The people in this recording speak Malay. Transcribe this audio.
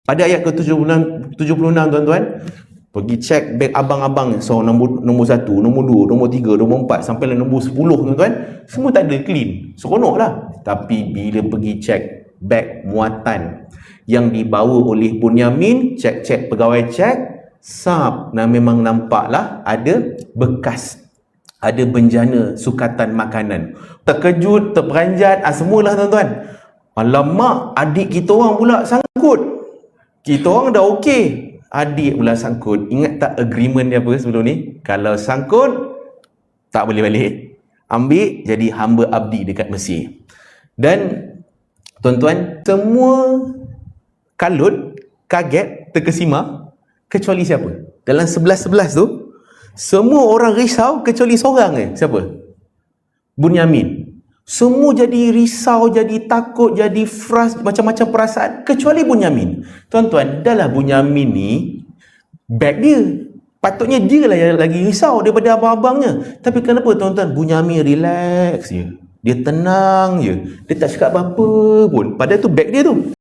Pada ayat ke-76, tuan-tuan, pergi cek beg abang-abang. So nombor 1, nombor 2, nombor 3, nombor 4 sampai nombor 10, tuan-tuan, semua tak ada, clean, seronok lah. Tapi bila pergi cek beg muatan yang dibawa oleh Bunyamin, cek pegawai cek, sap, nah memang nampaklah ada bekas, ada benjana sukatan makanan. Terkejut, terperanjat, semualah tuan-tuan. Alamak, adik kita orang pula sangkut. Kita orang dah okey, adik pula sangkut. Ingat tak agreement dia apa sebelum ni? Kalau sangkut, tak boleh balik. Ambil jadi hamba abdi dekat Mesir. Dan tuan-tuan, semua kalut, kaget, terkesima, kecuali siapa? Dalam 11-11 tu, semua orang risau kecuali seorang siapa? Bunyamin. Semua jadi risau, jadi takut, jadi macam-macam perasaan, kecuali Bunyamin. Tuan-tuan, dah lah Bunyamin ni beg dia, patutnya dia lah yang lagi risau daripada abang-abangnya. Tapi kenapa tuan-tuan? Bunyamin relax je, dia tenang je, dia tak cakap apa-apa pun, padahal tu beg dia tu.